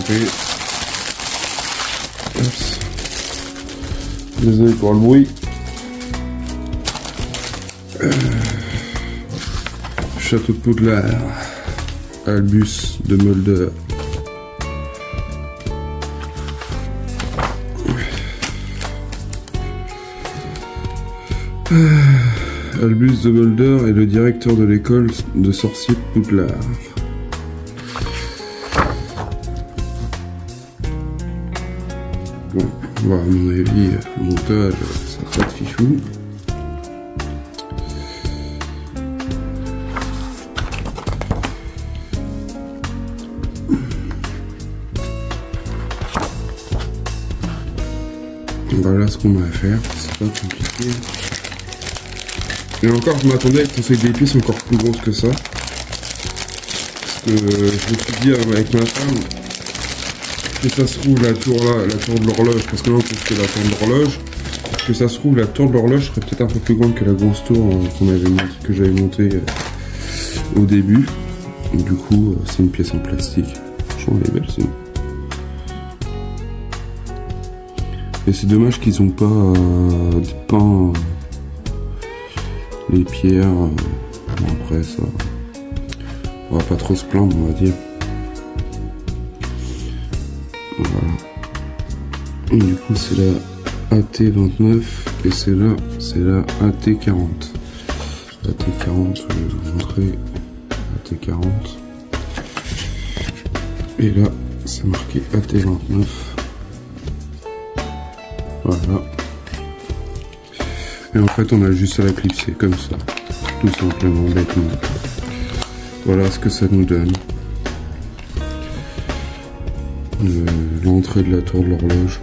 montrer. Oups. Désolé pour le bruit. Château de Poudlard. Albus de Mulder. Albus de Mulder est le directeur de l'école de sorciers de Poudlard. Bon, voilà, à mon avis, le montage, ça n'a pas de fifou. Voilà ce qu'on a à faire, c'est pas compliqué. Et encore, je m'attendais à conseiller des pièces encore plus grosses que ça. Parce que je me suis dit avec ma femme que ça se trouve la tour là, la tour de l'horloge, parce que là on fait la tour de l'horloge, que ça se trouve la tour de l'horloge serait peut-être un peu plus grande que la grosse tour que j'avais montée au début. Et du coup, c'est une pièce en plastique. Franchement, elle est belle, c'est. Et c'est dommage qu'ils n'ont pas peint les pierres. Bon, après ça, on va pas trop se plaindre, on va dire. Voilà. Et du coup c'est la AT29 et c'est la AT40. AT40, je vais vous montrer. AT40. Et là c'est marqué AT29. Voilà. Et en fait on a juste à la clipser comme ça. Tout simplement, bêtement. Voilà ce que ça nous donne. L'entrée de la tour de l'horloge.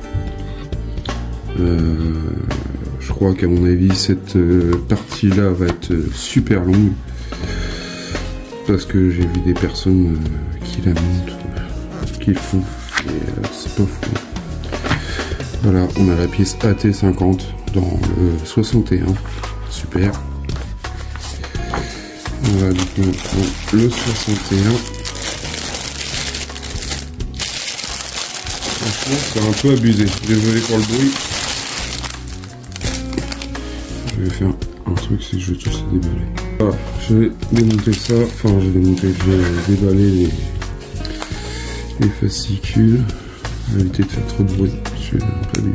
Je crois qu'à mon avis cette partie là va être super longue. Parce que j'ai vu des personnes qui la montent, qui le font. Et c'est pas fou. Voilà, on a la pièce AT50 dans le 61. Super. Voilà, donc on prend le 61. Franchement, c'est un peu abusé. Désolé pour le bruit. Je vais faire un truc, c'est que je vais tous les déballer. Voilà, je vais démonter ça. Enfin, je vais déballer les fascicules. Je vais éviter de faire trop de bruit. Je vais pas du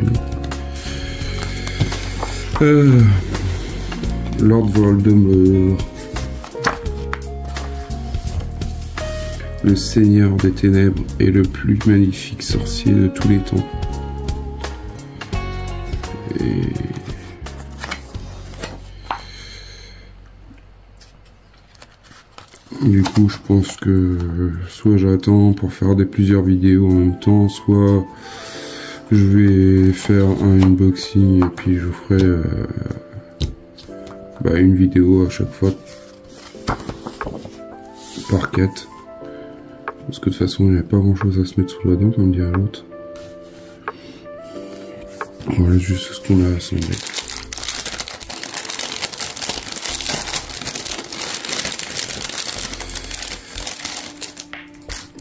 Lord Voldemort. Le Seigneur des Ténèbres est le plus magnifique sorcier de tous les temps. Et... du coup, je pense que soit j'attends pour faire plusieurs vidéos en même temps, soit je vais faire un unboxing et puis je vous ferai une vidéo à chaque fois par quête. Parce que de toute façon, il n'y a pas grand chose à se mettre sous la dent, comme dirait l'autre. Voilà juste ce qu'on a assemblé.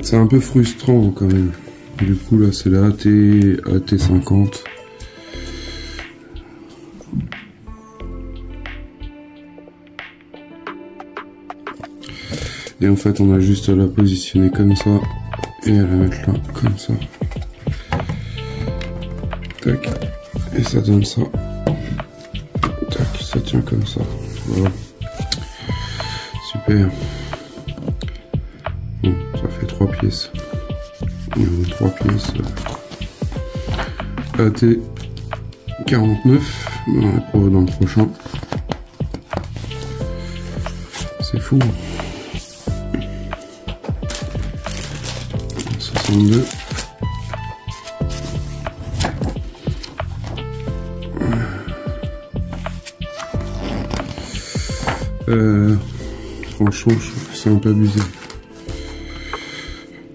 C'est un peu frustrant quand même. Du coup, là, c'est la AT50. Et en fait, on a juste à la positionner comme ça et à la mettre là, comme ça. Tac. Et ça donne ça. Tac, ça tient comme ça. Voilà. Super. Bon, ça fait 3 pièces. 3 pièces. AT49 dans le prochain. C'est fou. 62. Franchement, je trouve que c'est un peu abusé.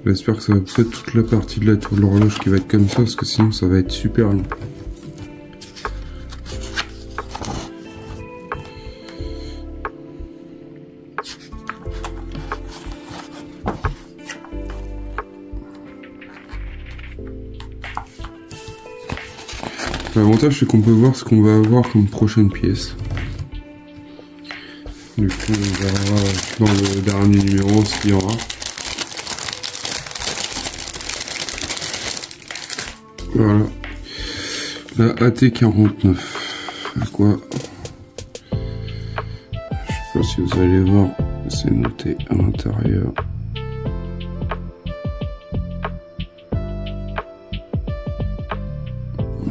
J'espère que ça va peut-être toute la partie de la tour de l'horloge qui va être comme ça, parce que sinon ça va être super long. L'avantage c'est qu'on peut voir ce qu'on va avoir comme prochaine pièce. Du coup on verra dans le dernier numéro ce qu'il y aura. Voilà. La AT49. À quoi? Je sais pas si vous allez voir, c'est noté à l'intérieur.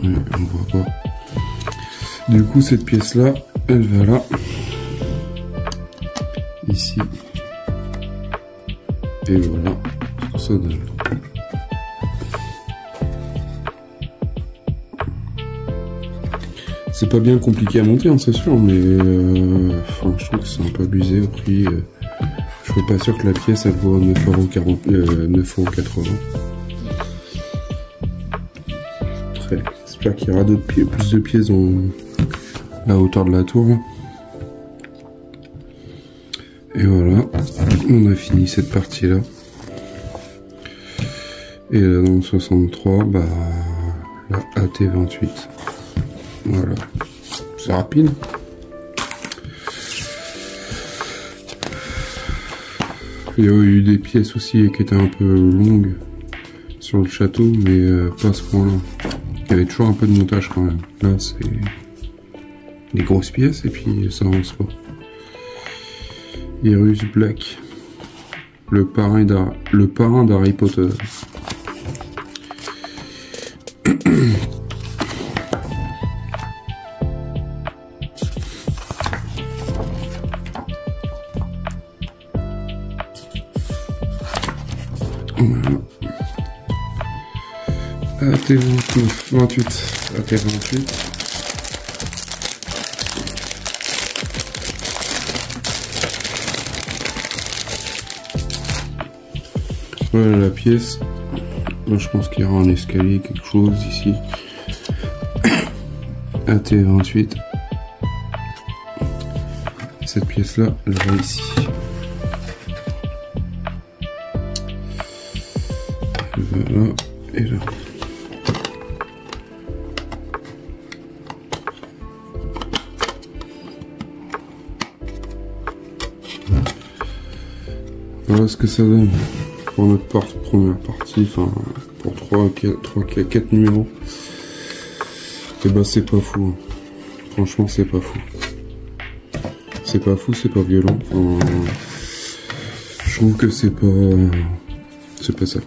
Ouais, on voit pas. Du coup cette pièce là, elle va là. Ici. Et voilà ce que ça donne. C'est pas bien compliqué à monter, hein, c'est sûr, mais enfin, je trouve que c'est un peu abusé au prix. Je suis pas sûr que la pièce elle vaut 9,80 €. Après, j'espère qu'il y aura plus de pièces dans la hauteur de la tour. Là. Et voilà, on a fini cette partie là. Et là dans le 63, bah la AT28. Voilà, c'est rapide. Il y a eu des pièces aussi qui étaient un peu longues sur le château, mais pas à ce point-là. Il y avait toujours un peu de montage quand même. Là, c'est des grosses pièces et puis ça avance pas. Irus Black, le parrain d'Harry Potter. Voilà. AT28. Voilà la pièce. Là, je pense qu'il y aura un escalier, quelque chose ici. AT28. Cette pièce-là, elle va ici. Voilà, et là. Voilà ce que ça donne pour notre première partie, enfin pour 4 numéros. Et bah c'est pas fou, hein. Franchement c'est pas fou. C'est pas fou, c'est pas violent. Enfin, je trouve que c'est pas ça.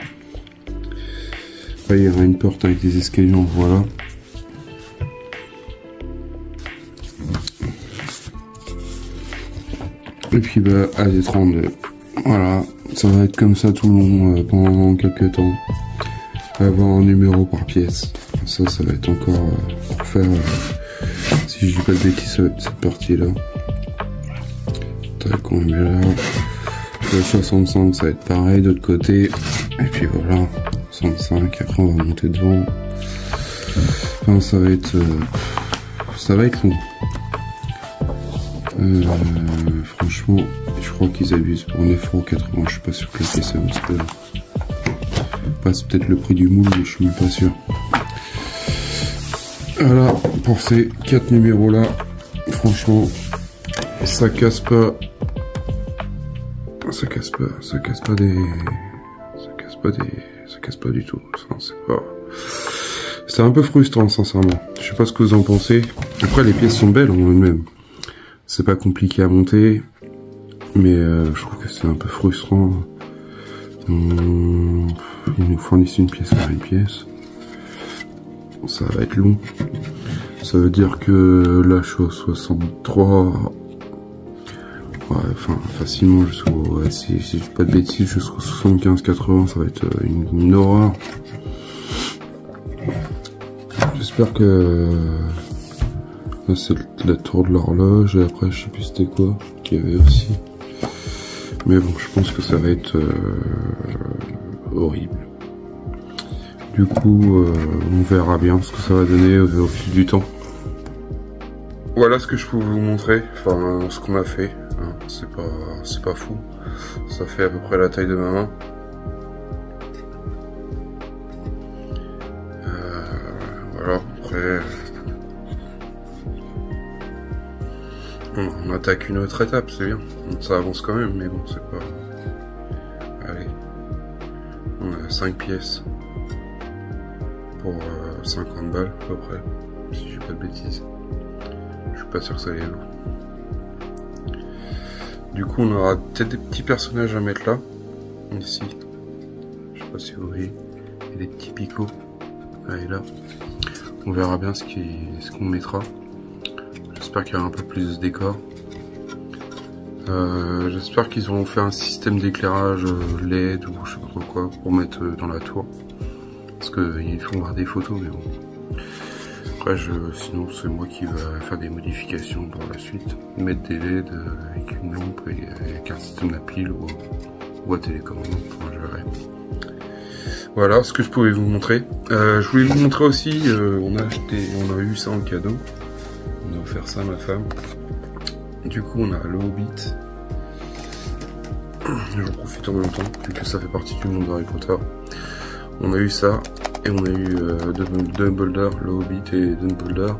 Après, il y aura une porte avec des escaliers en voilà. Et puis bah AT32. Voilà, ça va être comme ça tout le long pendant quelques temps. Avoir un numéro par pièce. Ça va être encore pour faire, si je dis pas de bêtises, ça va être cette partie-là. Tac, on met là. Le 65, ça va être pareil de l'autre côté. Et puis voilà, 65, après on va monter devant. Enfin, ça va être long. Franchement, je crois qu'ils abusent pour 9,80 €. Je suis pas sûr que la pièce vaut ce que passe peut-être le prix du moule, mais je suis même pas sûr. Voilà pour ces 4 numéros là. Franchement, ça casse pas du tout. C'est un peu frustrant sincèrement. Je sais pas ce que vous en pensez. Après les pièces sont belles en elles-mêmes. C'est pas compliqué à monter, mais je trouve que c'est un peu frustrant. Ils nous fournissent une pièce par une pièce. Ça va être long. Ça veut dire que là je suis au 63. Ouais, enfin facilement jusqu'au... Ouais, si je dis pas de bêtises, jusqu'au 75-80, ça va être une horreur. J'espère que... Là c'est la tour de l'horloge, et après je sais plus c'était quoi qu'il y avait aussi. Mais bon, je pense que ça va être horrible. Du coup, on verra bien ce que ça va donner au fil du temps. Voilà ce que je peux vous montrer, enfin ce qu'on a fait. Hein. C'est pas fou. Ça fait à peu près la taille de ma main. On attaque une autre étape, c'est bien. Ça avance quand même, mais bon, c'est pas... Allez. On a 5 pièces. Pour 50 balles, à peu près. Si j'ai pas de bêtises. Je suis pas sûr que ça les vaut. Du coup, on aura peut-être des petits personnages à mettre là. Ici. Je sais pas si vous voyez. Il y a des petits picots. Là et là. On verra bien ce qu'on mettra. J'espère qu'il y aura un peu plus de décor. J'espère qu'ils auront fait un système d'éclairage LED ou je sais pas trop quoi pour mettre dans la tour. Parce qu'ils font voir des photos, mais bon. Après, sinon c'est moi qui va faire des modifications dans la suite. Mettre des LED avec une lampe et avec un système à pile ou à télécommande. Enfin, je verrai. Voilà ce que je pouvais vous montrer. Je voulais vous montrer aussi, on a eu ça en cadeau. On a offert ça à ma femme. Du coup, on a le Hobbit. J'en profite en même temps, vu que ça fait partie du monde d'Harry Potter. On a eu ça, et on a eu Dumbledore, le Hobbit et Dumbledore.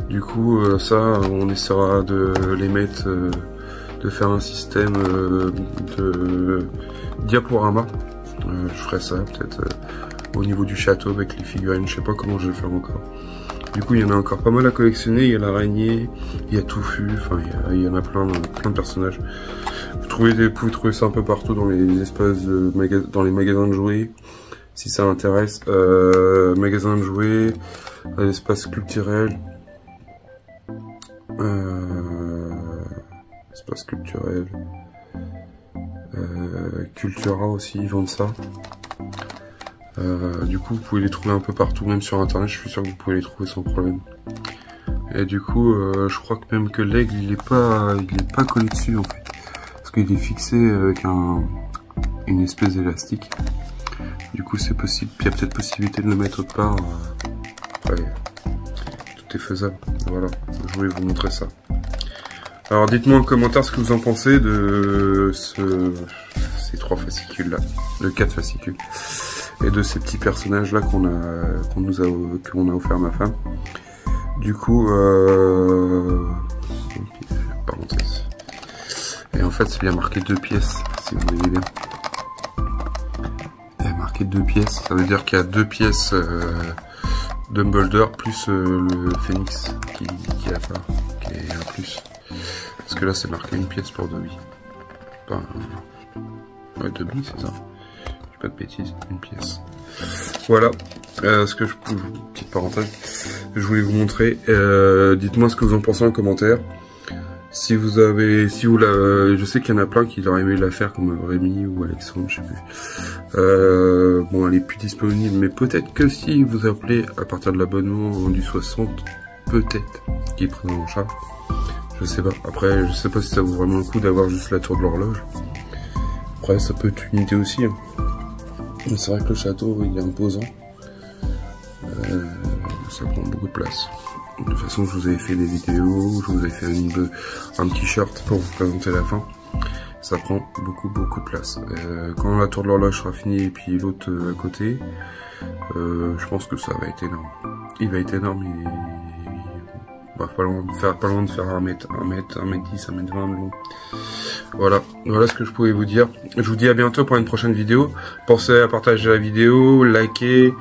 Du coup, ça, on essaiera de les mettre, de faire un système de diaporama. Je ferai ça, peut-être, au niveau du château avec les figurines. Je sais pas comment je vais faire encore. Du coup, il y en a encore pas mal à collectionner. Il y a l'araignée, il y a Touffu, enfin, il y en a plein de personnages. Vous pouvez trouver ça un peu partout dans les espaces dans les magasins de jouets, si ça intéresse. Magasins de jouets, espace culturel, espace culturel, Cultura aussi, ils vendent ça. Du coup, vous pouvez les trouver un peu partout, même sur internet. Je suis sûr que vous pouvez les trouver sans problème. Et du coup, je crois que même que l'aigle, il est pas collé dessus en fait, parce qu'il est fixé avec une espèce d'élastique. Du coup, c'est possible. Puis il y a peut-être possibilité de le mettre autre part. Ouais, tout est faisable. Voilà, je voulais vous montrer ça. Alors, dites-moi en commentaire ce que vous en pensez de ces 3 fascicules là, de 4 fascicules. Et de ces petits personnages là qu'on a offert à ma femme. Du coup, parenthèse. Et en fait, c'est bien marqué 2 pièces, si vous voyez bien. Il y a marqué 2 pièces, ça veut dire qu'il y a 2 pièces Dumbledore plus le Phénix qui est un plus. Parce que là, c'est marqué 1 pièce pour Dobby. Enfin, ouais, Dobby, c'est ça. Pas de bêtises, 1 pièce. Voilà, ce que petite parenthèse, je voulais vous montrer. Dites-moi ce que vous en pensez en commentaire. Si vous avez, je sais qu'il y en a plein qui auraient aimé la faire, comme Rémi ou Alexandre, je sais plus. Bon, elle est plus disponible, mais peut-être que si vous appelez à partir de l'abonnement du 60, peut-être qu'il est pris en charge. Je sais pas. Après, je sais pas si ça vaut vraiment le coup d'avoir juste la tour de l'horloge. Après, ça peut être une idée aussi. Hein. C'est vrai que le château il est imposant, ça prend beaucoup de place. De toute façon, je vous avais fait des vidéos, je vous avais fait un petit short pour vous présenter la fin. Ça prend beaucoup de place. Quand la tour de l'horloge sera finie et puis l'autre à côté, je pense que ça va être énorme. Il va être énorme, bah, pas loin de faire 1m10, 1m20 de long. Voilà ce que je pouvais vous dire. Je vous dis à bientôt pour une prochaine vidéo. Pensez à partager la vidéo, liker,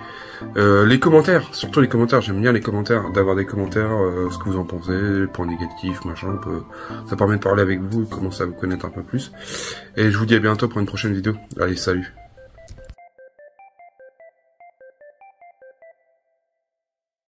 les commentaires, surtout les commentaires. J'aime bien les commentaires, d'avoir des commentaires, ce que vous en pensez, points négatifs, machin. Ça permet de parler avec vous et commencer à vous connaître un peu plus. Et je vous dis à bientôt pour une prochaine vidéo. Allez, salut.